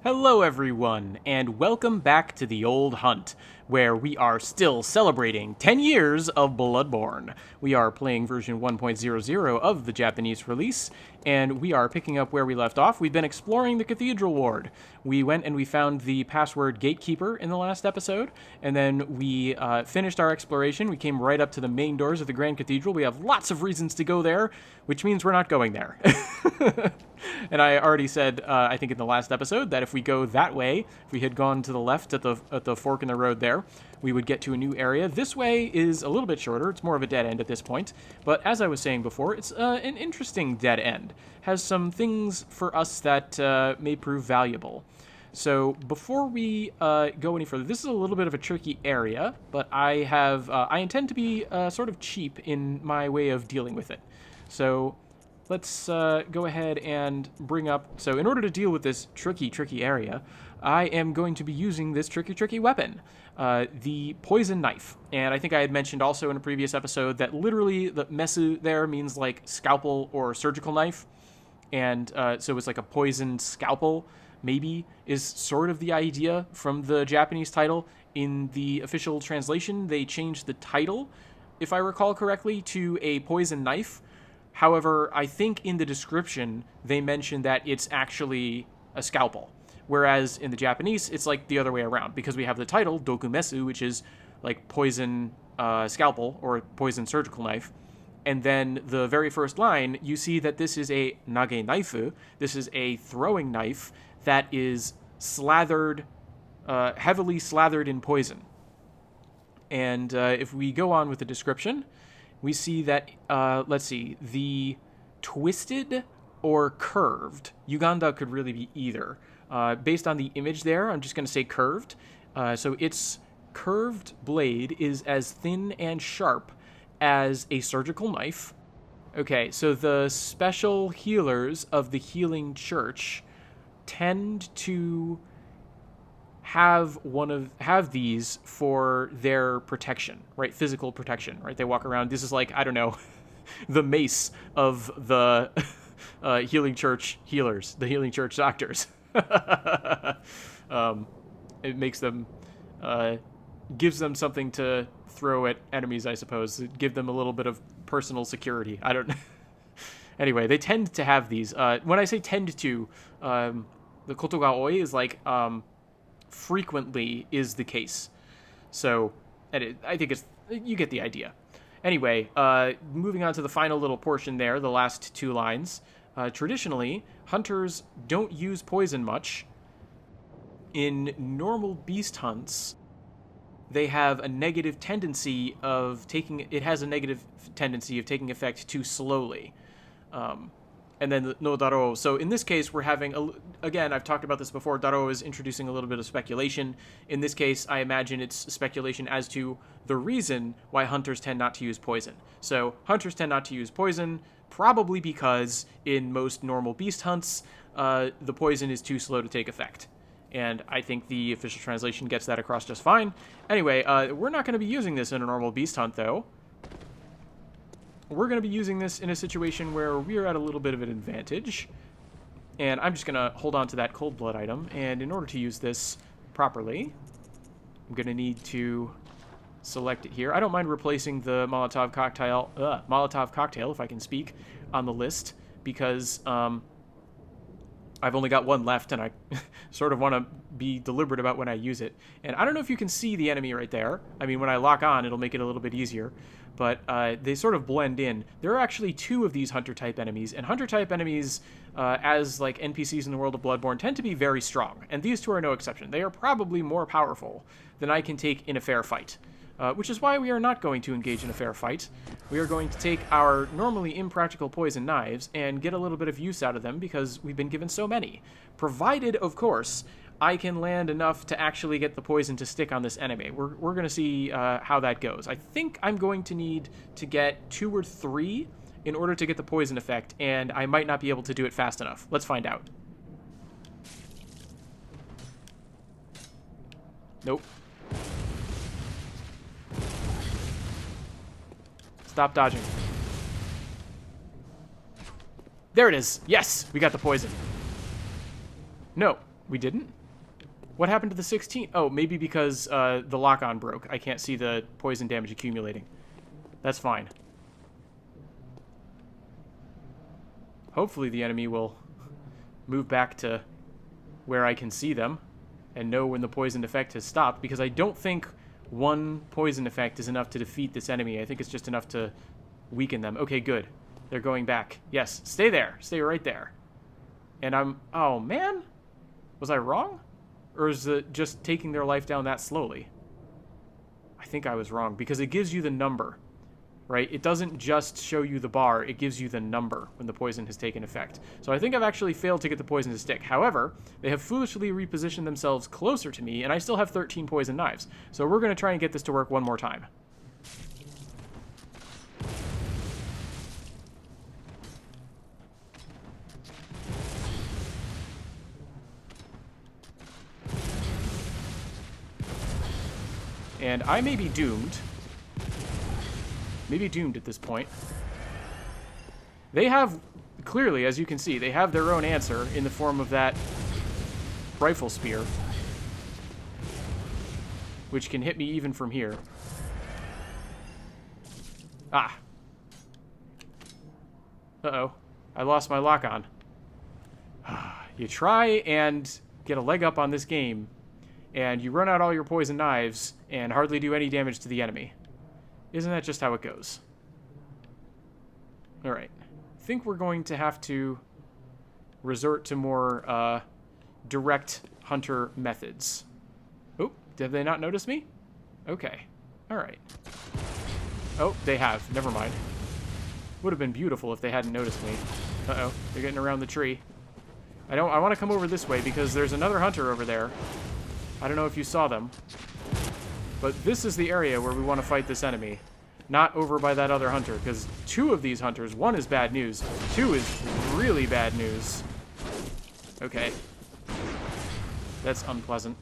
Hello everyone, and welcome back to the Old Hunt, where we are still celebrating 10 years of Bloodborne. We are playing version 1.00 of the Japanese release, and we are picking up where we left off. We've been exploring the Cathedral Ward. We went and we found the password Gatekeeper in the last episode, and then we finished our exploration. We came right up to the main doors of the Grand Cathedral. We have lots of reasons to go there, which means we're not going there. And I already said, I think in the last episode, that if we go that way, if we had gone to the left at the fork in the road there, we would get to a new area. This way is a little bit shorter. It's more of a dead end at this point. But as I was saying before, it's an interesting dead end. Has some things for us that may prove valuable. So before we go any further, this is a little bit of a tricky area, but I intend to be sort of cheap in my way of dealing with it. So let's go ahead and bring up... So in order to deal with this tricky area, I am going to be using this tricky weapon, the poison knife. And I think I had mentioned also in a previous episode that literally the mesu there means like scalpel or surgical knife. And so it's like a poisoned scalpel, maybe, is sort of the idea from the Japanese title. In the official translation, they changed the title, if I recall correctly, to a poison knife. However, I think in the description, they mention that it's actually a scalpel. Whereas in the Japanese, it's like the other way around, because we have the title, dokumesu, which is like poison scalpel or poison surgical knife. And then the very first line, you see that this is a nage knaifu. This is a throwing knife that is slathered, heavily slathered in poison. And if we go on with the description, we see that, let's see, the twisted or curved, Uganda could really be either. Based on the image there, I'm just going to say curved. So its curved blade is as thin and sharp as a surgical knife. Okay, so the special healers of the healing church tend to have these for their protection, right? Physical protection, right? They walk around. This is like, I don't know, the mace of the healing church healers, the healing church doctors. It makes them, gives them something to throw at enemies, I suppose. Give them a little bit of personal security. I don't. Anyway, they tend to have these. When I say tend to, the koto ga oi is like frequently is the case. So, I think you get the idea. Anyway, moving on to the final little portion there, the last two lines. Traditionally, hunters don't use poison much. In normal beast hunts, they have a negative tendency of taking... It has a negative tendency of taking effect too slowly. And then no daro. So in this case, we're having... Again, I've talked about this before. Daro is introducing a little bit of speculation. In this case, I imagine it's speculation as to the reason why hunters tend not to use poison. So hunters tend not to use poison, probably because in most normal beast hunts, the poison is too slow to take effect. And I think the official translation gets that across just fine. Anyway, we're not going to be using this in a normal beast hunt, though. We're going to be using this in a situation where we're at a little bit of an advantage. And I'm just going to hold on to that cold blood item. And in order to use this properly, I'm going to need to select it here. I don't mind replacing the Molotov cocktail, if I can speak, on the list. Because I've only got one left, and I sort of want to be deliberate about when I use it. And I don't know if you can see the enemy right there. I mean, when I lock on, it'll make it a little bit easier. But they sort of blend in. There are actually two of these hunter-type enemies, and hunter-type enemies, as like NPCs in the world of Bloodborne, tend to be very strong. And these two are no exception. They are probably more powerful than I can take in a fair fight. Which is why we are not going to engage in a fair fight. We are going to take our normally impractical poison knives and get a little bit of use out of them because we've been given so many. Provided, of course, I can land enough to actually get the poison to stick on this enemy. We're going to see how that goes. I think I'm going to need to get 2 or 3 in order to get the poison effect, and I might not be able to do it fast enough. Let's find out. Nope. Stop dodging. There it is. Yes, we got the poison. No, We didn't? What happened to the 16? Oh, maybe because the lock-on broke. I can't see the poison damage accumulating. That's fine. Hopefully the enemy will move back to where I can see them and know when the poison effect has stopped, because I don't think one poison effect is enough to defeat this enemy. I think it's just enough to weaken them. Okay, good. They're going back. Yes, stay there. Stay right there. And I'm... Oh, man? Was I wrong? Or is it just taking their life down that slowly? I think I was wrong, because it gives you the number, right? It doesn't just show you the bar, it gives you the number when the poison has taken effect. So I think I've actually failed to get the poison to stick. However, they have foolishly repositioned themselves closer to me, and I still have 13 poison knives. So we're going to try and get this to work one more time. And I may be doomed. Maybe doomed at this point. They have, clearly, as you can see, they have their own answer in the form of that rifle spear, which can hit me even from here. Ah. Uh-oh. I lost my lock-on. You try and get a leg up on this game, and you run out all your poison knives and hardly do any damage to the enemy. Isn't that just how it goes? Alright. I think we're going to have to resort to more direct hunter methods. Oh, did they not notice me? Okay. Alright. Oh, they have. Never mind. Would have been beautiful if they hadn't noticed me. Uh-oh. They're getting around the tree. I want to come over this way because there's another hunter over there. I don't know if you saw them. But this is the area where we want to fight this enemy. Not over by that other hunter, because two of these hunters, one is bad news, two is really bad news. Okay. That's unpleasant.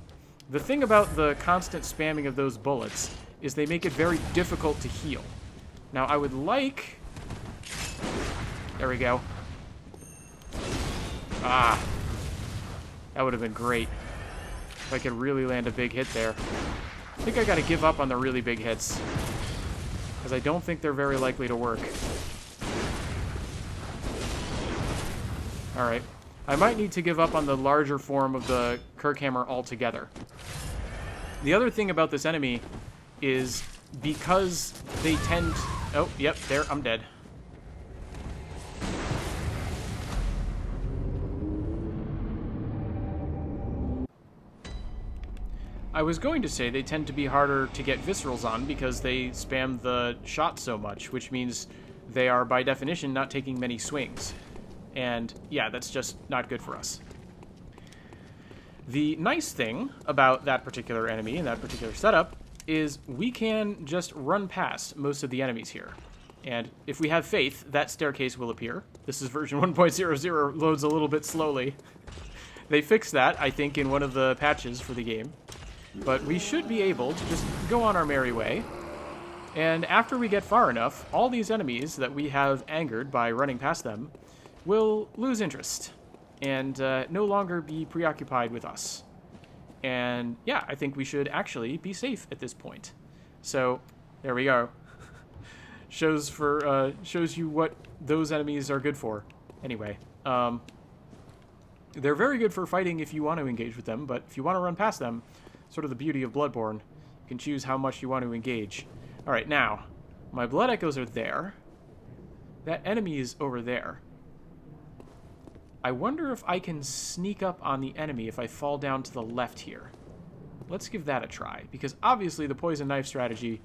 The thing about the constant spamming of those bullets is they make it very difficult to heal. Now, I would like... There we go. Ah. That would have been great. If I could really land a big hit there. I think I gotta give up on the really big hits, because I don't think they're very likely to work. Alright. I might need to give up on the larger form of the Kirkhammer altogether. The other thing about this enemy is because they tend... Oh, yep, there, I'm dead. I was going to say they tend to be harder to get viscerals on because they spam the shot so much, which means they are, by definition, not taking many swings. And, yeah, that's just not good for us. The nice thing about that particular enemy and that particular setup is we can just run past most of the enemies here. And if we have faith, that staircase will appear. This is version 1.00, loads a little bit slowly. They fixed that, I think, in one of the patches for the game. But we should be able to just go on our merry way. And after we get far enough, all these enemies that we have angered by running past them will lose interest and no longer be preoccupied with us. And yeah, I think we should actually be safe at this point. So there we go. Shows you what those enemies are good for. Anyway, they're very good for fighting if you want to engage with them, but if you want to run past them, sort of the beauty of Bloodborne, you can choose how much you want to engage. Alright, now, my blood echoes are there. That enemy is over there. I wonder if I can sneak up on the enemy if I fall down to the left here. Let's give that a try, because obviously the poison knife strategy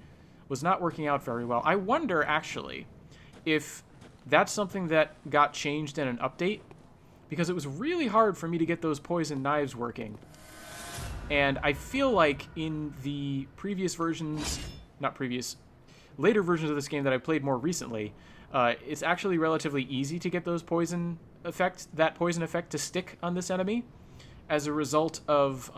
was not working out very well. I wonder, actually, if that's something that got changed in an update, because it was really hard for me to get those poison knives working. And I feel like in the previous versions, later versions of this game that I played more recently, it's actually relatively easy to get those poison effect to stick on this enemy as a result of,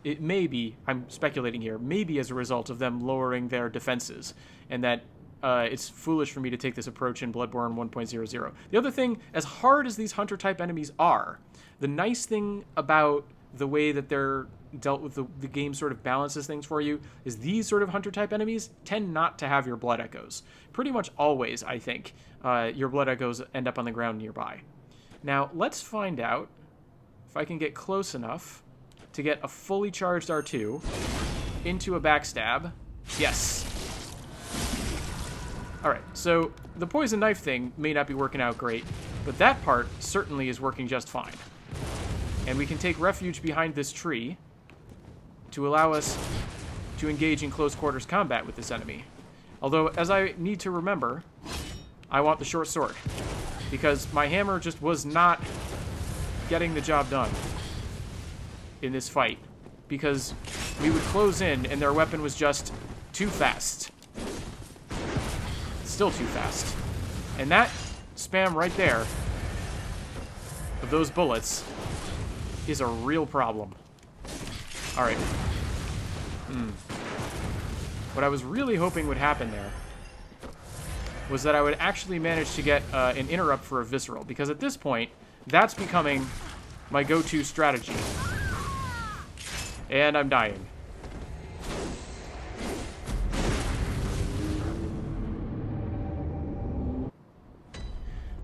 it may be, I'm speculating here, maybe as a result of them lowering their defenses, and that it's foolish for me to take this approach in Bloodborne 1.00. The other thing, as hard as these hunter-type enemies are, the nice thing about the way that they're dealt with, the game sort of balances things for you, is these sort of hunter-type enemies tend not to have your blood echoes. Pretty much always, I think, your blood echoes end up on the ground nearby. Now, let's find out if I can get close enough to get a fully charged R2 into a backstab. Yes. Alright, so the poison knife thing may not be working out great, but that part certainly is working just fine. And we can take refuge behind this tree to allow us to engage in close quarters combat with this enemy. Although, as I need to remember, I want the short sword, because my hammer just was not getting the job done in this fight, because we would close in and their weapon was just too fast. Still too fast. And that spam right there of those bullets is a real problem. Alright. What I was really hoping would happen there was that I would actually manage to get an interrupt for a visceral, because at this point, that's becoming my go-to strategy. And I'm dying.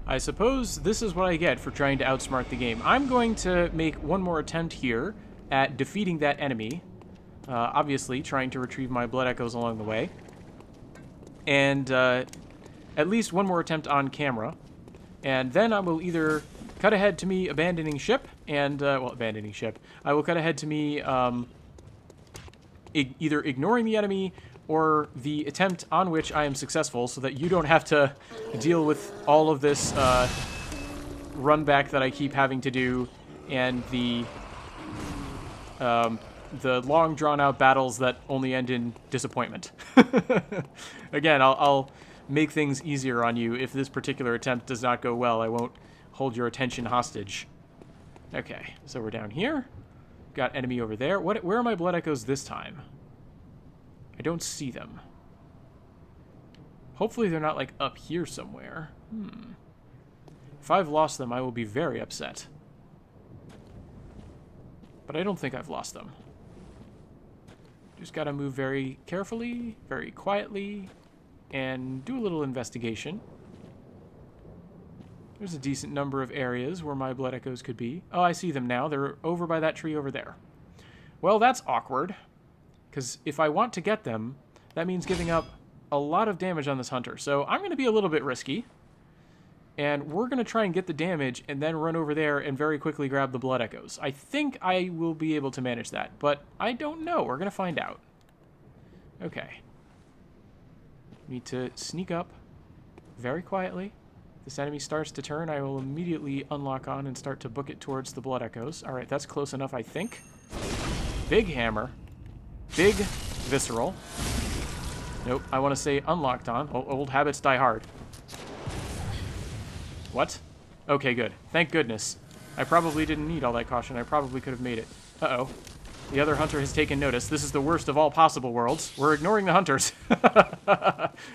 I suppose this is what I get for trying to outsmart the game. I'm going to make one more attempt here at defeating that enemy. Obviously, trying to retrieve my blood echoes along the way. And at least one more attempt on camera. And then I will either cut ahead to me abandoning ship, and, well, abandoning ship. I will cut ahead to me either ignoring the enemy or the attempt on which I am successful, so that you don't have to deal with all of this run back that I keep having to do, and the long drawn-out battles that only end in disappointment. Again, I'll make things easier on you if this particular attempt does not go well. I won't hold your attention hostage. Okay, so we're down here. Got enemy over there. Where are my blood echoes this time? I don't see them. Hopefully they're not, like, up here somewhere. If I've lost them, I will be very upset. But I don't think I've lost them. Just gotta move very carefully, very quietly, and do a little investigation. There's a decent number of areas where my blood echoes could be. Oh, I see them now. They're over by that tree over there. Well, that's awkward. Because if I want to get them, that means giving up a lot of damage on this hunter. So I'm going to be a little bit risky. And we're going to try and get the damage and then run over there and very quickly grab the blood echoes. I think I will be able to manage that, but I don't know. We're going to find out. Okay. Need to sneak up very quietly. This enemy starts to turn, I will immediately unlock on and start to book it towards the blood echoes. Alright, that's close enough, I think. Big hammer. Big visceral. Nope, I want to say unlocked on. Old habits die hard. What? Okay, good. Thank goodness. I probably didn't need all that caution. I probably could have made it. Uh-oh. The other hunter has taken notice. This is the worst of all possible worlds. We're ignoring the hunters.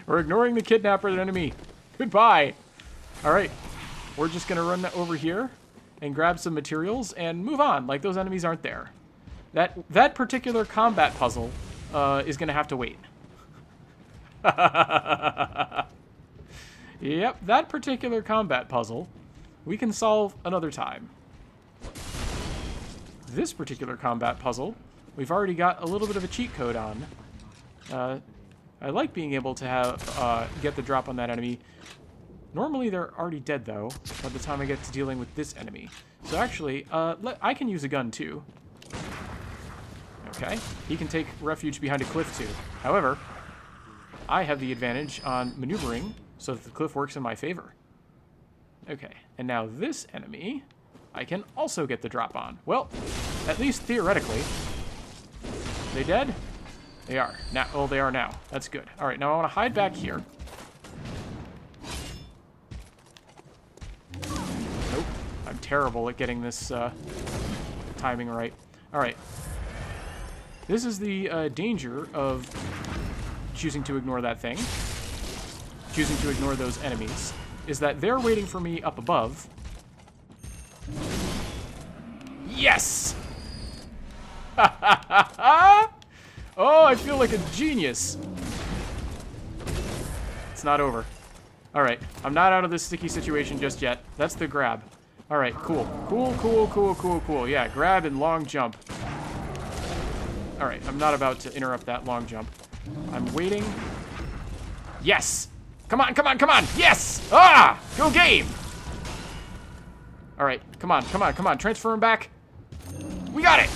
We're ignoring the kidnapper enemy. Goodbye. Alright. We're just going to run over here and grab some materials and move on, like those enemies aren't there. That particular combat puzzle is going to have to wait. Yep, that particular combat puzzle we can solve another time. This particular combat puzzle, we've already got a little bit of a cheat code on. I like being able to have get the drop on that enemy. Normally they're already dead, though, by the time I get to dealing with this enemy. So actually, I can use a gun, too. Okay, he can take refuge behind a cliff, too. However, I have the advantage on maneuvering, so that the cliff works in my favor. Okay, and now this enemy, I can also get the drop on. Well, at least theoretically. Are they dead? They are. Now, oh, they are now. That's good. All right, now I want to hide back here. Nope. I'm terrible at getting this timing right. All right. This is the danger of choosing to ignore that thing. Choosing to ignore those enemies. Is that they're waiting for me up above. Yes! Oh, I feel like a genius. It's not over. All right, I'm not out of this sticky situation just yet. That's the grab. All right, cool. Cool. Yeah, grab and long jump. All right, I'm not about to interrupt that long jump. I'm waiting. Yes! Come on! Yes! Ah! Go game! All right, come on. Transfer him back. We got it!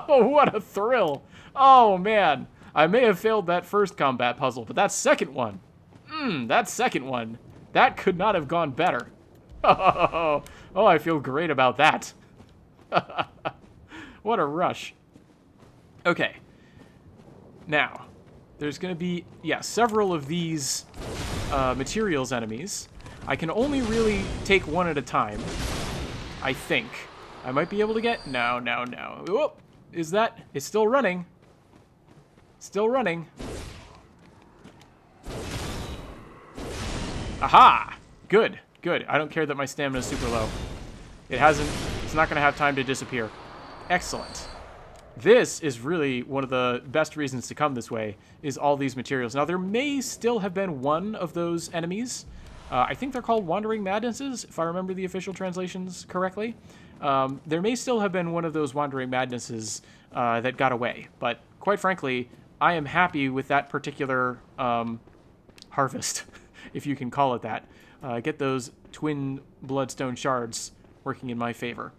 What a thrill. Oh, man. I may have failed that first combat puzzle, but that second one, that could not have gone better. Oh, I feel great about that. What a rush. Okay. Now, there's going to be, several of these materials enemies. I can only really take one at a time, I think. I might be able to get... No. Whoop. Is that... It's still running. Still running. Aha! Good. I don't care that my stamina is super low. It's not going to have time to disappear. Excellent. This is really one of the best reasons to come this way, is all these materials. Now, there may still have been one of those enemies. I think they're called Wandering Madnesses, if I remember the official translations correctly. There may still have been one of those Wandering Madnesses that got away. But quite frankly, I am happy with that particular harvest, if you can call it that. Get those twin bloodstone shards working in my favor.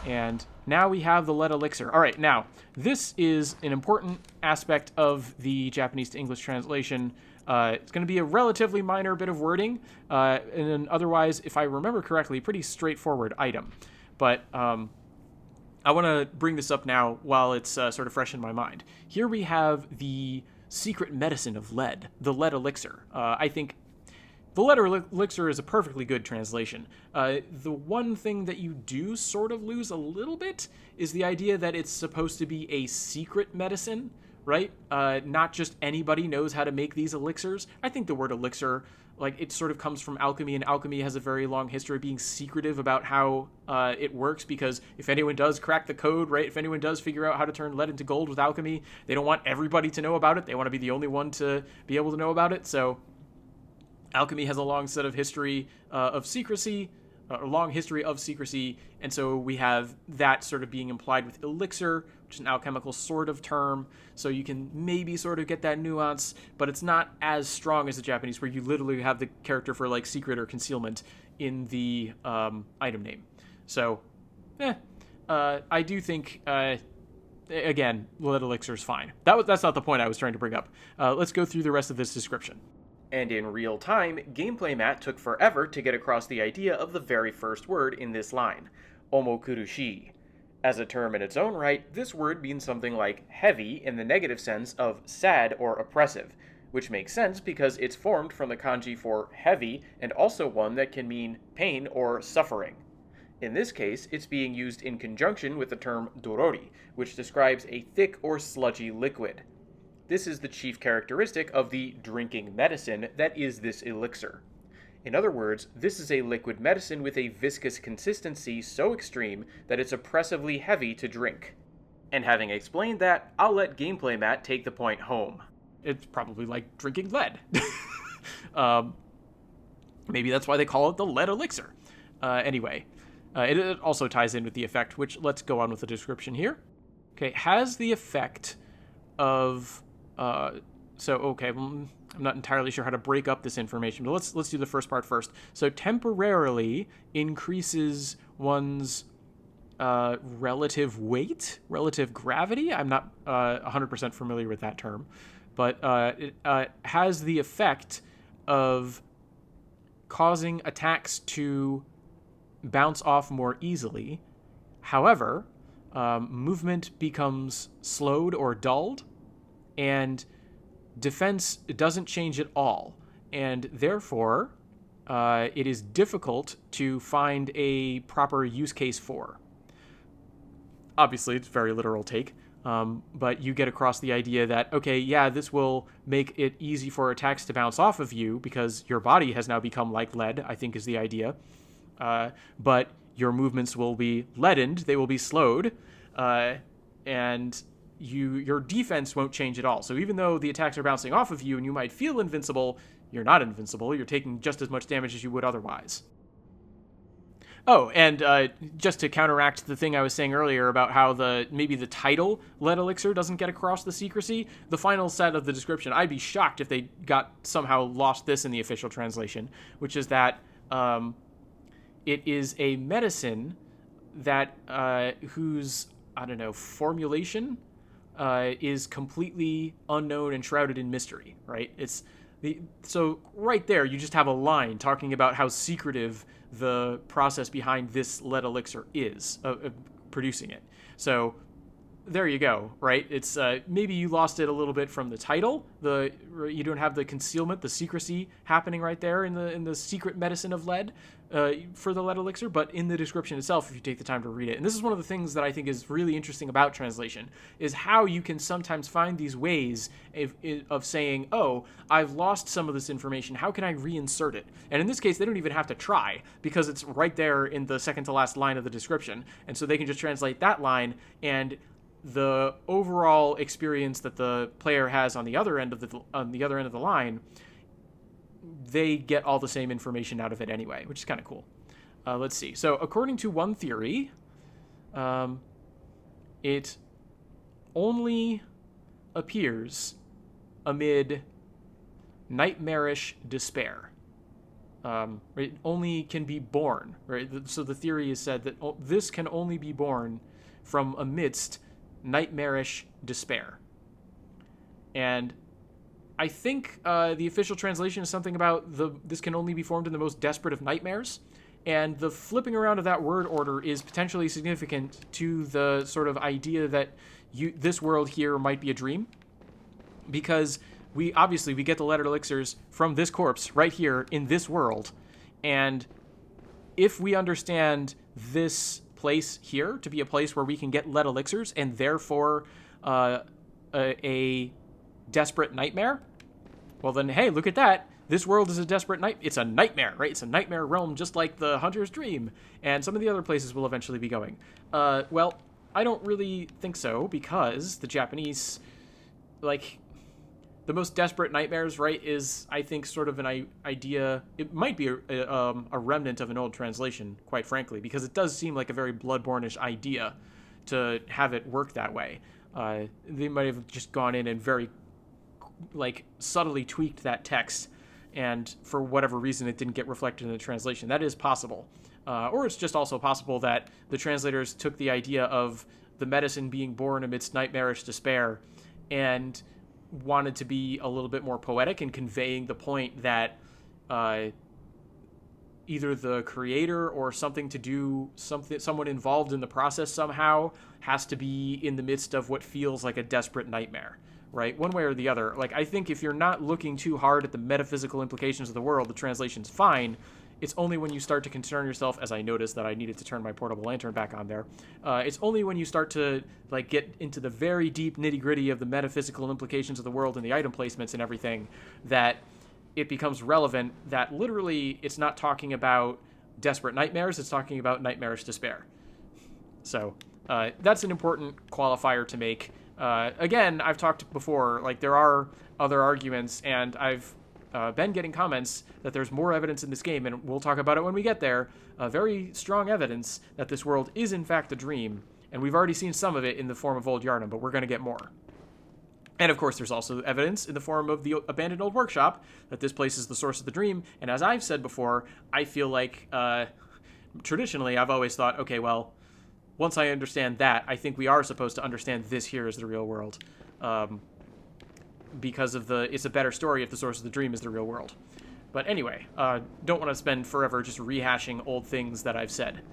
And now we have the lead elixir. All right, now, this is an important aspect of the Japanese to English translation. It's going to be a relatively minor bit of wording, and an otherwise, if I remember correctly, pretty straightforward item. But I want to bring this up now while it's sort of fresh in my mind. Here we have the secret medicine of lead, the lead elixir. I think the lead elixir is a perfectly good translation. The one thing that you do sort of lose a little bit is the idea that it's supposed to be a secret medicine, right? Not just anybody knows how to make these elixirs. I think the word elixir, like, it sort of comes from alchemy, and alchemy has a very long history of being secretive about how it works, because if anyone does crack the code, right, if anyone does figure out how to turn lead into gold with alchemy, they don't want everybody to know about it. They want to be the only one to be able to know about it. So alchemy has a long set of history of secrecy, a long history of secrecy, and so we have that sort of being implied with elixir, which is an alchemical sort of term, so you can maybe sort of get that nuance, but it's not as strong as the Japanese, where you literally have the character for, like, secret or concealment in the item name. So, I do think, again, lead elixir is fine. That's not the point I was trying to bring up. Let's go through the rest of this description. And in real time, Gameplay Matt took forever to get across the idea of the very first word in this line, omokurushi. As a term in its own right, this word means something like heavy in the negative sense of sad or oppressive, which makes sense because it's formed from the kanji for heavy and also one that can mean pain or suffering. In this case, it's being used in conjunction with the term dorori, which describes a thick or sludgy liquid. This is the chief characteristic of the drinking medicine that is this elixir. In other words, this is a liquid medicine with a viscous consistency so extreme that it's oppressively heavy to drink. And having explained that, I'll let Gameplay Matt take the point home. It's probably like drinking lead. Maybe that's why they call it the lead elixir. Anyway, it also ties in with the effect, which let's go on with the description here. Okay, has the effect of... I'm not entirely sure how to break up this information, but let's do the first part first. So temporarily increases one's relative weight, relative gravity. I'm not 100% familiar with that term, but it has the effect of causing attacks to bounce off more easily. However, movement becomes slowed or dulled, and defense doesn't change at all, and therefore it is difficult to find a proper use case for. Obviously, it's a very literal take, but you get across the idea that, okay, yeah, this will make it easy for attacks to bounce off of you because your body has now become like lead, I think is the idea. But your movements will be leadened, they will be slowed, and your defense won't change at all. So even though the attacks are bouncing off of you and you might feel invincible, you're not invincible. You're taking just as much damage as you would otherwise. Oh, and just to counteract the thing I was saying earlier about how maybe the title lead elixir doesn't get across the secrecy, the final set of the description, I'd be shocked if they somehow lost this in the official translation, which is that it is a medicine that whose, I don't know, formulation is completely unknown and shrouded in mystery, right? So right there, you just have a line talking about how secretive the process behind this lead elixir is, producing it. So there you go, right? It's maybe you lost it a little bit from the title. You don't have the concealment, the secrecy happening right there in the secret medicine of lead for the lead elixir, but in the description itself, if you take the time to read it. And this is one of the things that I think is really interesting about translation, is how you can sometimes find these ways of saying, oh, I've lost some of this information. How can I reinsert it? And in this case, they don't even have to try, because it's right there in the second to last line of the description. And so they can just translate that line, and the overall experience that the player has on the other end of the line, they get all the same information out of it anyway, which is kind of cool. Let's see. So according to one theory, it only appears amid nightmarish despair. It only can be born, right? So the theory is said that this can only be born from amidst nightmarish despair. And I think the official translation is something about this can only be formed in the most desperate of nightmares. And the flipping around of that word order is potentially significant to the sort of idea that this world here might be a dream. Because we get the lead elixirs from this corpse right here in this world. And if we understand this place here to be a place where we can get lead elixirs and therefore a desperate nightmare, well then, hey, look at that. This world is a desperate it's a nightmare, right? It's a nightmare realm, just like the Hunter's Dream, and some of the other places we'll eventually be going. Well, I don't really think so, because the Japanese, the most desperate nightmares, right, is, I think, sort of an idea. It might be a remnant of an old translation, quite frankly, because it does seem like a very Bloodborne-ish idea to have it work that way. They might have just gone in and very, subtly tweaked that text, and for whatever reason it didn't get reflected in the translation. That is possible. Or it's just also possible that the translators took the idea of the medicine being born amidst nightmarish despair and wanted to be a little bit more poetic in conveying the point that either the creator or someone involved in the process somehow has to be in the midst of what feels like a desperate nightmare, right? One way or the other. I think if you're not looking too hard at the metaphysical implications of the world, the translation's fine. It's only when you start to concern yourself, as I noticed that I needed to turn my portable lantern back on there. It's only when you start to get into the very deep nitty-gritty of the metaphysical implications of the world and the item placements and everything that it becomes relevant that literally it's not talking about desperate nightmares, it's talking about nightmarish despair. So that's an important qualifier to make. Again, I've talked before, there are other arguments, and I've been getting comments that there's more evidence in this game, and we'll talk about it when we get there, very strong evidence that this world is in fact a dream, and we've already seen some of it in the form of Old Yharnam, but we're going to get more. And of course, there's also evidence in the form of the abandoned old workshop that this place is the source of the dream, and as I've said before, I feel like, traditionally, I've always thought, okay, well, once I understand that, I think we are supposed to understand this here as the real world. Because of it's a better story if the source of the dream is the real world. But anyway, don't want to spend forever just rehashing old things that I've said.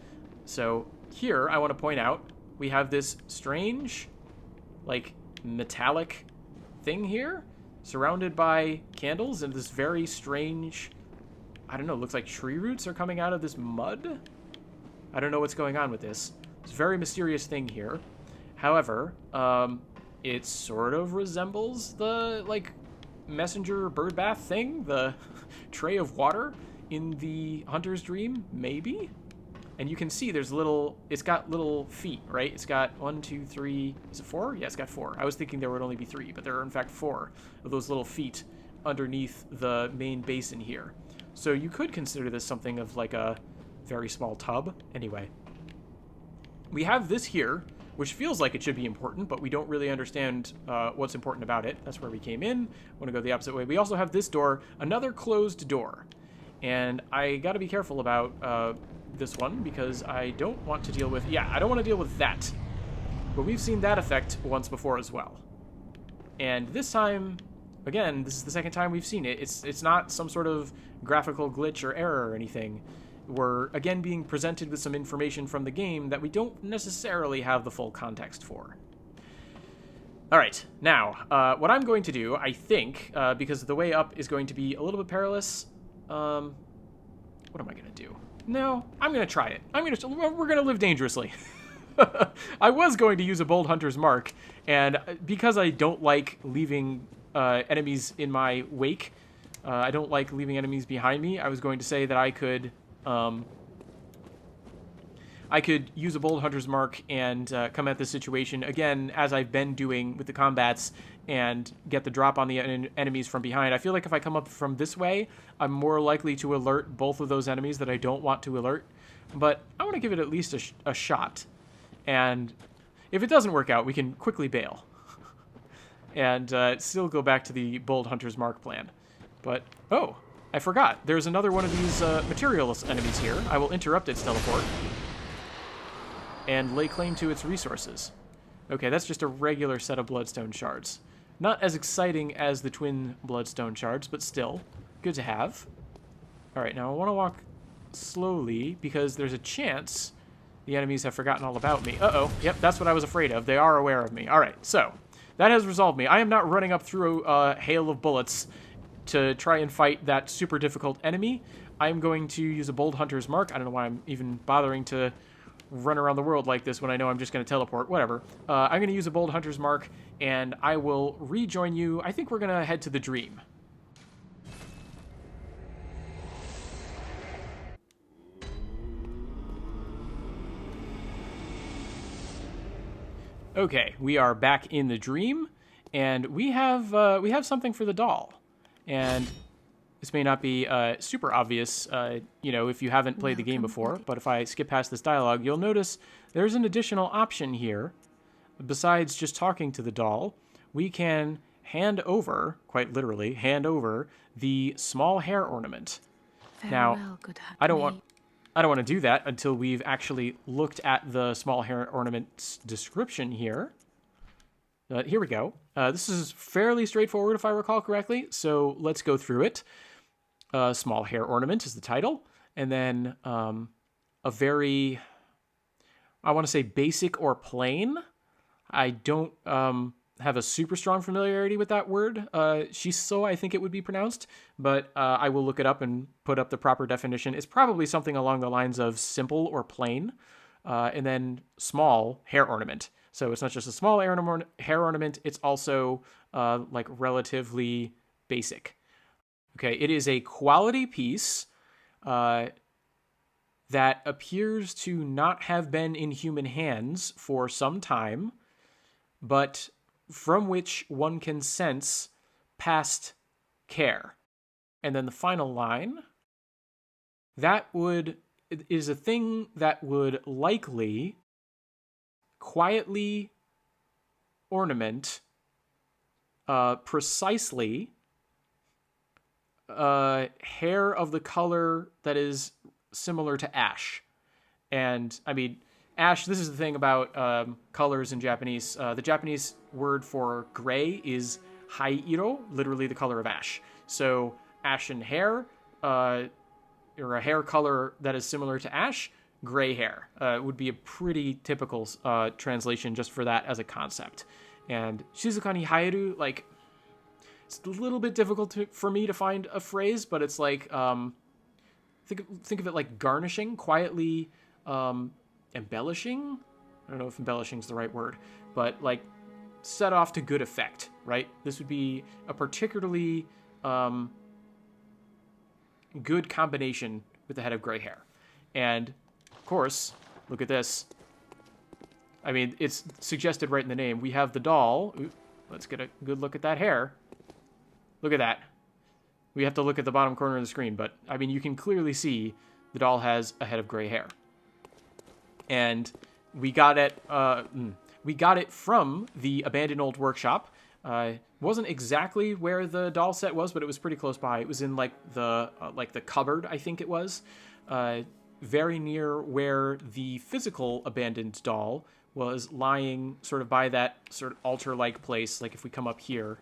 So here, I want to point out, we have this strange, metallic thing here, surrounded by candles, and this very strange, I don't know, looks like tree roots are coming out of this mud? I don't know what's going on with this. It's a very mysterious thing here. However, it sort of resembles the, messenger bird bath thing, the tray of water in the Hunter's Dream, maybe? And you can see there's it's got little feet, right? It's got 1, 2, 3, is it 4? Yeah, it's got 4. I was thinking there would only be 3, but there are in fact 4 of those little feet underneath the main basin here. So you could consider this something of like a very small tub. Anyway, we have this here, which feels like it should be important, but we don't really understand what's important about it. That's where we came in. I want to go the opposite way. We also have this door, another closed door. And I got to be careful about this one because I don't want to deal with... Yeah, I don't want to deal with that. But we've seen that effect once before as well. And this time, again, this is the second time we've seen it. It's not some sort of graphical glitch or error or anything. We're, again, being presented with some information from the game that we don't necessarily have the full context for. Alright, now, what I'm going to do, I think, because the way up is going to be a little bit perilous, what am I going to do? No, I'm going to try it. We're going to live dangerously. I was going to use a Bold Hunter's Mark, and because I don't like leaving enemies in my wake, I don't like leaving enemies behind me, I was going to say that I could use a Bold Hunter's Mark and come at this situation, again, as I've been doing with the combats, and get the drop on the enemies from behind. I feel like if I come up from this way, I'm more likely to alert both of those enemies that I don't want to alert. But I want to give it at least a shot. And if it doesn't work out, we can quickly bail. And still go back to the Bold Hunter's Mark plan. But, oh, I forgot. There's another one of these materialist enemies here. I will interrupt its teleport and lay claim to its resources. Okay, that's just a regular set of bloodstone shards. Not as exciting as the twin bloodstone shards, but still good to have. Alright, now I want to walk slowly because there's a chance the enemies have forgotten all about me. Uh-oh, yep, that's what I was afraid of. They are aware of me. Alright, so that has resolved me. I am not running up through a hail of bullets to try and fight that super difficult enemy. I'm going to use a Bold Hunter's Mark. I don't know why I'm even bothering to run around the world like this when I know I'm just going to teleport. Whatever. I'm going to use a Bold Hunter's Mark, and I will rejoin you. I think we're going to head to the Dream. Okay, we are back in the Dream, and we have something for the doll. And this may not be super obvious, if you haven't played the game before, but if I skip past this dialogue, you'll notice there's an additional option here. Besides just talking to the doll, we can hand over, quite literally, the small hair ornament. Now, I don't want to do that until we've actually looked at the small hair ornament's description here. Here we go. This is fairly straightforward if I recall correctly, so let's go through it. Small hair ornament is the title, and then a very, I want to say basic or plain. I don't have a super strong familiarity with that word. Shiso, I think it would be pronounced, but I will look it up and put up the proper definition. It's probably something along the lines of simple or plain, and then small hair ornament. So it's not just a small hair ornament, it's also like relatively basic. Okay, it is a quality piece that appears to not have been in human hands for some time, but from which one can sense past care. And then the final line, is a thing that would likely quietly ornament precisely hair of the color that is similar to ash. And, I mean, ash, this is the thing about colors in Japanese. The Japanese word for gray is haiiro, literally the color of ash. So, ashen hair, or a hair color that is similar to ash, gray hair would be a pretty typical translation just for that as a concept. And Shizuka ni Hairu, like, it's a little bit difficult for me to find a phrase, but it's like, think of it like garnishing, quietly embellishing. I don't know if embellishing is the right word, but like set off to good effect, right? This would be a particularly good combination with the head of gray hair. And of course, look at this. I mean, it's suggested right in the name. We have the doll. Ooh, let's get a good look at that hair. Look at that. We have to look at the bottom corner of the screen, but, I mean, you can clearly see the doll has a head of gray hair. And we got it from the abandoned old workshop. Wasn't exactly where the doll set was, but it was pretty close by. It was in, like the cupboard, I think it was. Very near where the physical abandoned doll was lying sort of by that sort of altar-like place. Like if we come up here,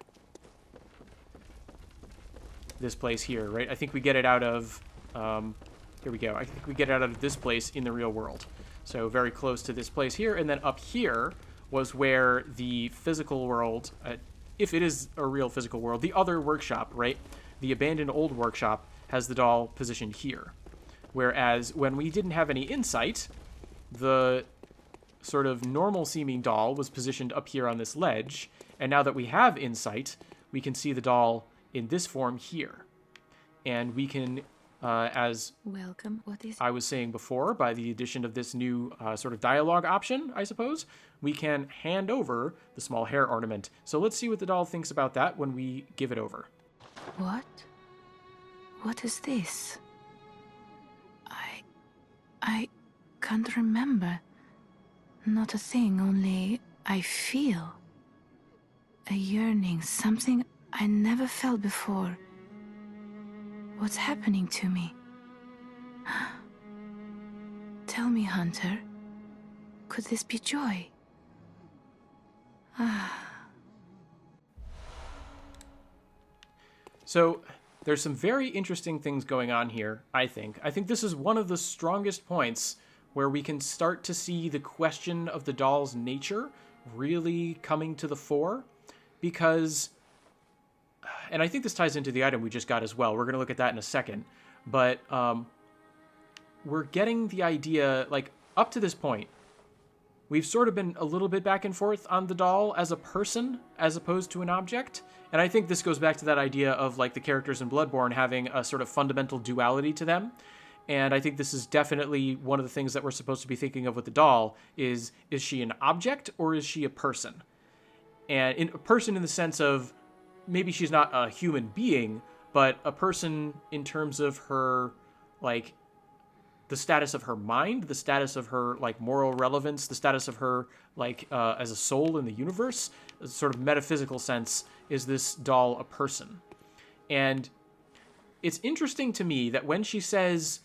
this place here, right? I think we get it out of, here we go. I think we get it out of this place in the real world. So very close to this place here. And then up here was where the physical world, if it is a real physical world, the other workshop, right? The abandoned old workshop has the doll positioned here. Whereas when we didn't have any insight, the sort of normal-seeming doll was positioned up here on this ledge. And now that we have insight, we can see the doll in this form here. And we can, as Welcome. What is I was saying before, by the addition of this new sort of dialogue option, I suppose, we can hand over the small hair ornament. So let's see what the doll thinks about that when we give it over. What? What is this? I can't remember. Not a thing, only I feel. A yearning, something I never felt before. What's happening to me? Tell me, Hunter. Could this be joy? So there's some very interesting things going on here, I think. I think this is one of the strongest points where we can start to see the question of the doll's nature really coming to the fore. Because, and I think this ties into the item we just got as well. We're going to look at that in a second. But we're getting the idea, like, up to this point, we've sort of been a little bit back and forth on the doll as a person as opposed to an object. And I think this goes back to that idea of, like, the characters in Bloodborne having a sort of fundamental duality to them. And I think this is definitely one of the things that we're supposed to be thinking of with the doll is she an object or is she a person? And a person in the sense of maybe she's not a human being, but a person in terms of her, like, the status of her mind, the status of her, like, moral relevance, the status of her, like, as a soul in the universe, a sort of metaphysical sense, is this doll a person? And it's interesting to me that when she says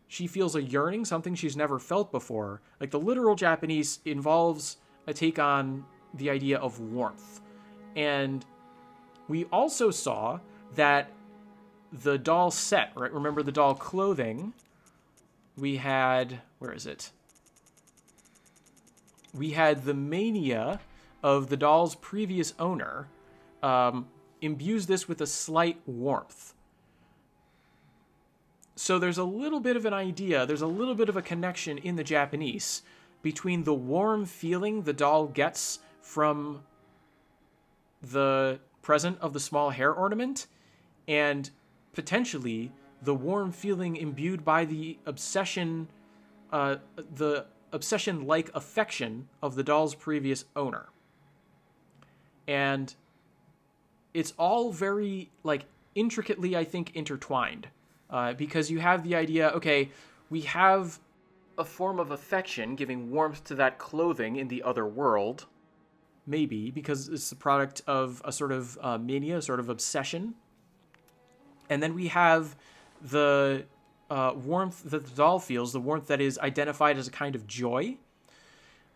she feels a yearning, something she's never felt before, like, the literal Japanese involves a take on the idea of warmth. And we also saw that the doll set, right? Remember the doll clothing? We had, where is it? We had the mania of the doll's previous owner imbues this with a slight warmth. So there's a little bit of an idea, there's a little bit of a connection in the Japanese between the warm feeling the doll gets from the present of the small hair ornament and potentially the warm feeling imbued by the obsession-like affection of the doll's previous owner. And it's all very, like, intricately, I think, intertwined. Because you have the idea, okay, we have a form of affection giving warmth to that clothing in the other world. Maybe, because it's the product of a sort of mania, a sort of obsession. And then we have the warmth that the doll feels, the warmth that is identified as a kind of joy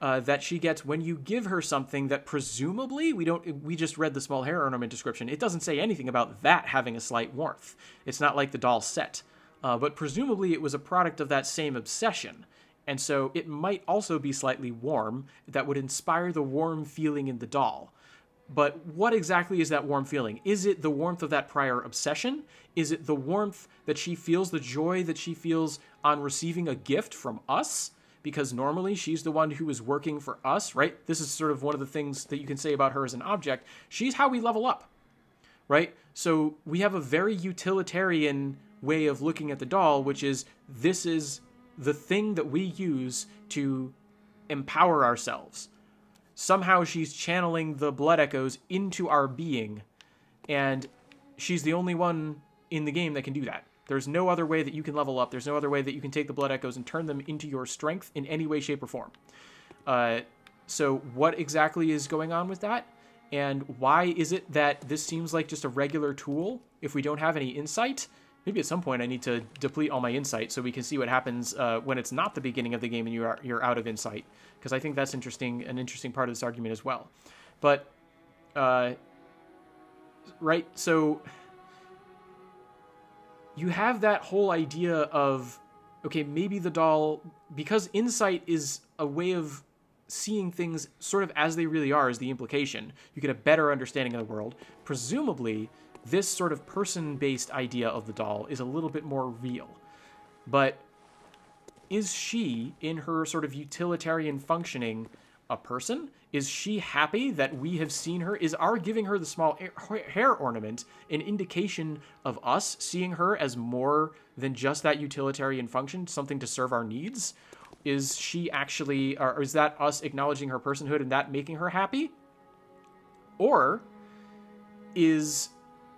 that she gets when you give her something that presumably, we just read the small hair ornament description. It doesn't say anything about that having a slight warmth. It's not like the doll set. But presumably it was a product of that same obsession. And so it might also be slightly warm that would inspire the warm feeling in the doll. But what exactly is that warm feeling? Is it the warmth of that prior obsession? Is it the warmth that she feels, the joy that she feels on receiving a gift from us? Because normally she's the one who is working for us, right? This is sort of one of the things that you can say about her as an object. She's how we level up, right? So we have a very utilitarian way of looking at the doll, which is this is the thing that we use to empower ourselves. Somehow she's channeling the blood echoes into our being, and she's the only one in the game that can do that. There's no other way that you can level up. There's no other way that you can take the blood echoes and turn them into your strength in any way, shape, or form. So what exactly is going on with that? And why is it that this seems like just a regular tool if we don't have any insight? Maybe at some point I need to deplete all my insight so we can see what happens when it's not the beginning of the game and you're out of insight. Because I think that's an interesting part of this argument as well. But, right, so you have that whole idea of, okay, maybe the doll, because insight is a way of seeing things sort of as they really are, is the implication. You get a better understanding of the world. Presumably, this sort of person-based idea of the doll is a little bit more real. But is she, in her sort of utilitarian functioning, a person? Is she happy that we have seen her? Is our giving her the small hair ornament an indication of us seeing her as more than just that utilitarian function, something to serve our needs? Is she actually, or is that us acknowledging her personhood and that making her happy? Or is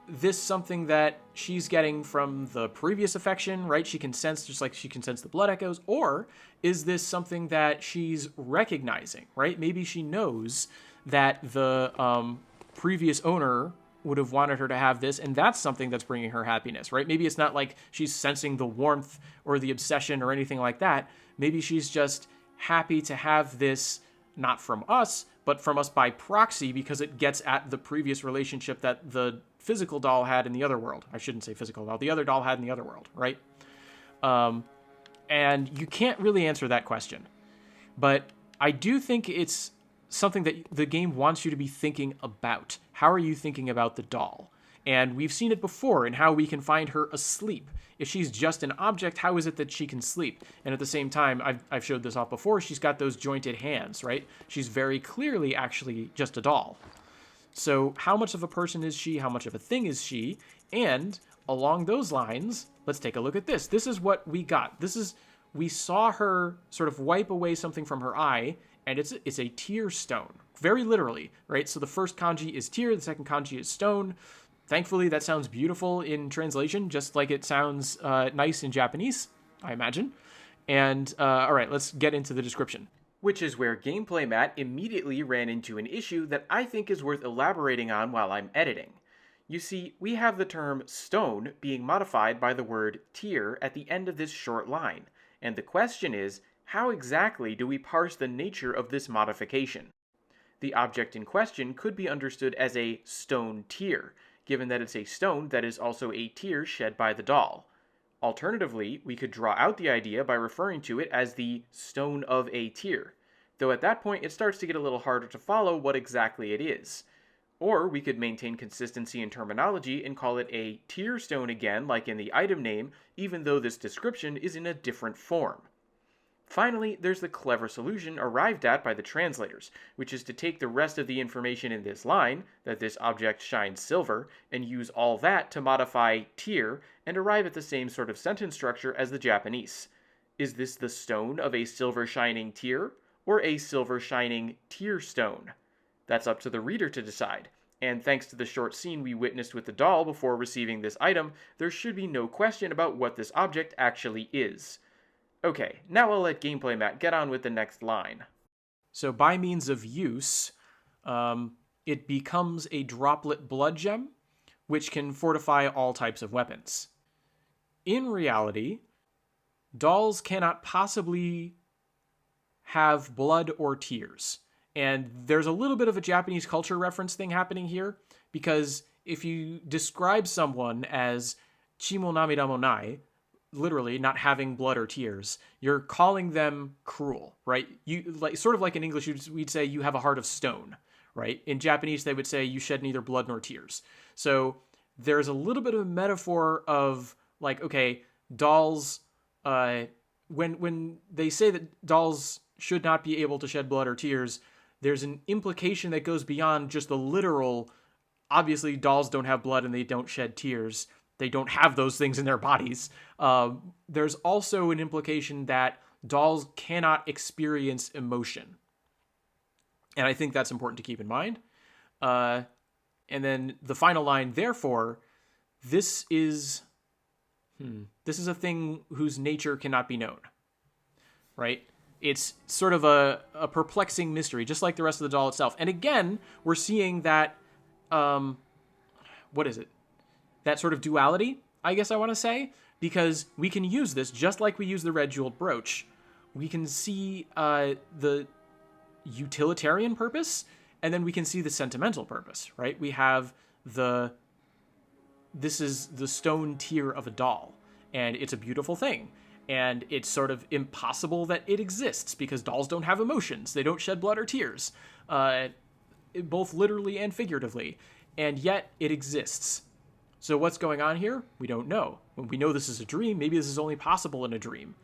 this something that she's getting from the previous affection, right? She can sense, just like she can sense the blood echoes. Or is this something that she's recognizing, right? Maybe she knows that the previous owner would have wanted her to have this, and that's something that's bringing her happiness, right? Maybe it's not like she's sensing the warmth or the obsession or anything like that. Maybe she's just happy to have this, not from us, but from us by proxy, because it gets at the previous relationship that the physical doll had in the other world. I shouldn't say physical doll. The other doll had in the other world, right? And you can't really answer that question. But I do think it's something that the game wants you to be thinking about. How are you thinking about the doll? And we've seen it before in how we can find her asleep. If she's just an object, how is it that she can sleep? And at the same time, I've showed this off before, she's got those jointed hands, right? She's very clearly actually just a doll. So how much of a person is she? How much of a thing is she? And along those lines, let's take a look at this. This is what we got. We saw her sort of wipe away something from her eye, and it's a tear stone, very literally, right? So the first kanji is tear, the second kanji is stone. Thankfully, that sounds beautiful in translation, just like it sounds nice in Japanese, I imagine. And all right, let's get into the description. Which is where Gameplay Matt immediately ran into an issue that I think is worth elaborating on while I'm editing. You see, we have the term stone being modified by the word tear at the end of this short line, and the question is, how exactly do we parse the nature of this modification? The object in question could be understood as a stone tear, given that it's a stone that is also a tear shed by the doll. Alternatively, we could draw out the idea by referring to it as the stone of a tear, though at that point it starts to get a little harder to follow what exactly it is. Or we could maintain consistency in terminology and call it a tear stone again, like in the item name, even though this description is in a different form. Finally, there's the clever solution arrived at by the translators, which is to take the rest of the information in this line, that this object shines silver, and use all that to modify tear and arrive at the same sort of sentence structure as the Japanese. Is this the stone of a silver shining tear, or a silver shining tear stone? That's up to the reader to decide, and thanks to the short scene we witnessed with the doll before receiving this item, there should be no question about what this object actually is. Okay, now I'll let Gameplay Matt get on with the next line. So by means of use, it becomes a droplet blood gem, which can fortify all types of weapons. In reality, dolls cannot possibly have blood or tears. And there's a little bit of a Japanese culture reference thing happening here, because if you describe someone as chimo namida mo nai, literally not having blood or tears, you're calling them cruel, right? You like sort of like in English we'd say you have a heart of stone, right? In Japanese they would say you shed neither blood nor tears. So there's a little bit of a metaphor of like, okay, dolls, when they say that dolls should not be able to shed blood or tears, there's an implication that goes beyond just the literal, obviously dolls don't have blood and they don't shed tears. they don't have those things in their bodies. There's also an implication that dolls cannot experience emotion. And I think that's important to keep in mind. And then the final line, therefore, this is a thing whose nature cannot be known, right? It's sort of a perplexing mystery, just like the rest of the doll itself. And again, we're seeing that, what is it? That sort of duality, I guess I want to say, because we can use this just like we use the red jeweled brooch. We can see the utilitarian purpose, and then we can see the sentimental purpose, right? We have this is the stone tier of a doll, and it's a beautiful thing. And it's sort of impossible that it exists because dolls don't have emotions. They don't shed blood or tears, both literally and figuratively. And yet it exists. So what's going on here? We don't know. When we know this is a dream, maybe this is only possible in a dream.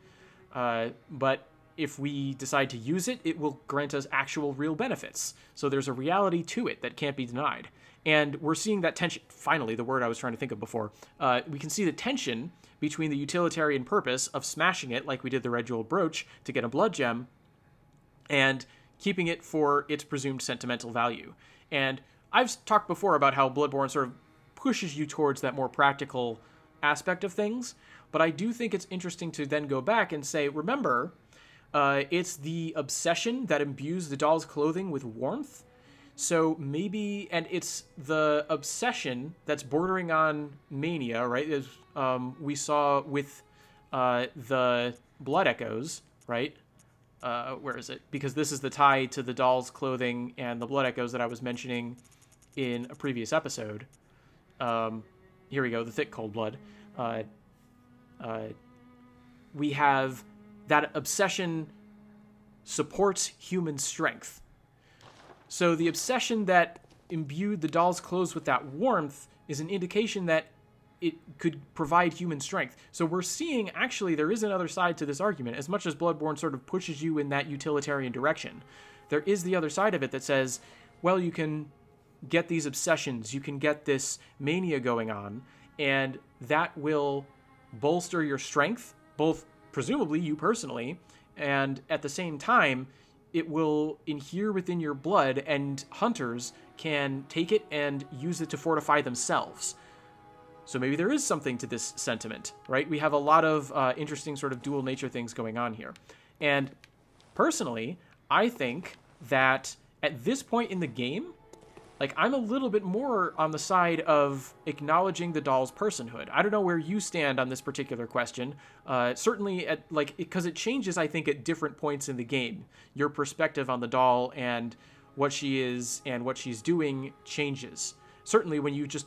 But if we decide to use it, it will grant us actual real benefits. So there's a reality to it that can't be denied. And we're seeing that tension, finally, the word I was trying to think of before. We can see the tension between the utilitarian purpose of smashing it, like we did the red jeweled brooch, to get a blood gem, and keeping it for its presumed sentimental value. And I've talked before about how Bloodborne sort of pushes you towards that more practical aspect of things, but I do think it's interesting to then go back and say, remember, it's the obsession that imbues the doll's clothing with warmth. So maybe, and it's the obsession that's bordering on mania, right? As we saw with the blood echoes, right? Where is it? Because this is the tie to the doll's clothing and the blood echoes that I was mentioning in a previous episode. Here we go, the thick cold blood. We have that obsession supports human strength. So the obsession that imbued the doll's clothes with that warmth is an indication that it could provide human strength. So we're seeing, actually, there is another side to this argument. As much as Bloodborne sort of pushes you in that utilitarian direction, there is the other side of it that says, well, you can get these obsessions, you can get this mania going on, and that will bolster your strength, both presumably you personally, and at the same time, it will adhere within your blood, and hunters can take it and use it to fortify themselves. So maybe there is something to this sentiment, right? We have a lot of interesting sort of dual nature things going on here. And personally, I think that at this point in the game, like, I'm a little bit more on the side of acknowledging the doll's personhood. I don't know where you stand on this particular question. Certainly, because it changes, I think, at different points in the game. Your perspective on the doll and what she is and what she's doing changes. Certainly, when you just,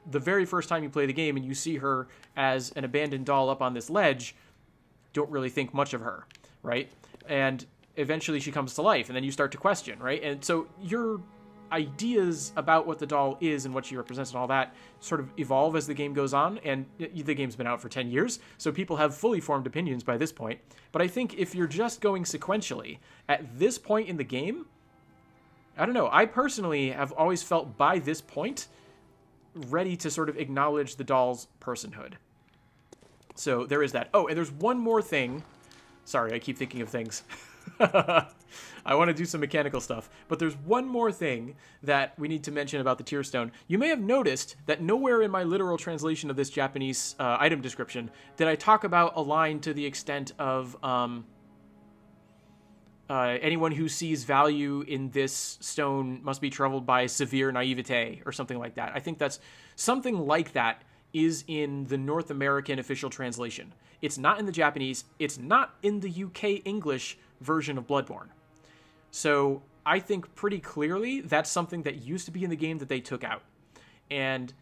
the very first time you play the game and you see her as an abandoned doll up on this ledge, don't really think much of her, right? And eventually she comes to life, and then you start to question, right? And so your ideas about what the doll is and what she represents and all that sort of evolve as the game goes on, and the game's been out for 10 years, so people have fully formed opinions by this point. But I think if you're just going sequentially, at this point in the game, I don't know, I personally have always felt by this point ready to sort of acknowledge the doll's personhood. So there is that. Oh, and there's one more thing. Sorry, I keep thinking of things. I want to do some mechanical stuff, but there's one more thing that we need to mention about the tear stone. You may have noticed that nowhere in my literal translation of this Japanese item description did I talk about a line to the extent of anyone who sees value in this stone must be troubled by severe naivete or something like that. I think that's something like that is in the North American official translation. It's not in the Japanese. It's not in the UK English version of Bloodborne. So I think pretty clearly that's something that used to be in the game that they took out. And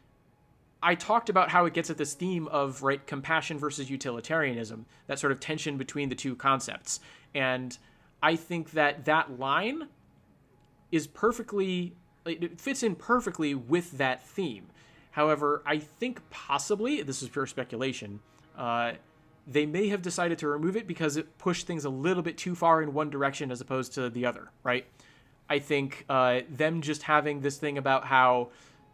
I talked about how it gets at this theme of, right, compassion versus utilitarianism, that sort of tension between the two concepts. And I think that that line is perfectly, it fits in perfectly with that theme. However, I think possibly, this is pure speculation, they may have decided to remove it because it pushed things a little bit too far in one direction as opposed to the other, right? I think them just having this thing about how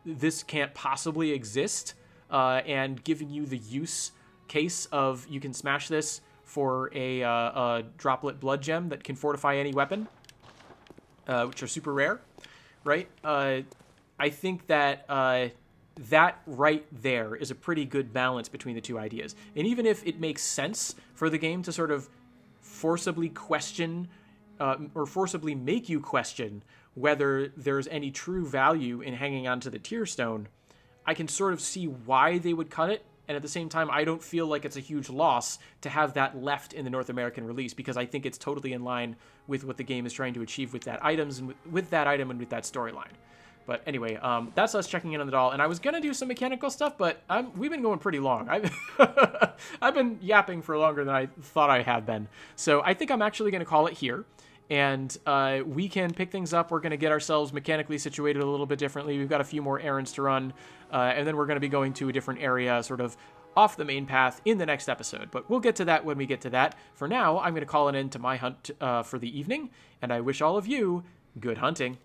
this can't possibly exist and giving you the use case of you can smash this for a droplet blood gem that can fortify any weapon, which are super rare, right? I think that that right there is a pretty good balance between the two ideas. And even if it makes sense for the game to sort of forcibly question or forcibly make you question whether there's any true value in hanging on to the tier stone, I can sort of see why they would cut it. And at the same time, I don't feel like it's a huge loss to have that left in the North American release, because I think it's totally in line with what the game is trying to achieve with that items and with that item and with that storyline. But anyway, that's us checking in on the doll. And I was going to do some mechanical stuff, but we've been going pretty long. I've been yapping for longer than I thought I had been. So I think I'm actually going to call it here. And we can pick things up. We're going to get ourselves mechanically situated a little bit differently. We've got a few more errands to run. And then we're going to be going to a different area, sort of off the main path in the next episode. But we'll get to that when we get to that. For now, I'm going to call an end to my hunt for the evening. And I wish all of you good hunting.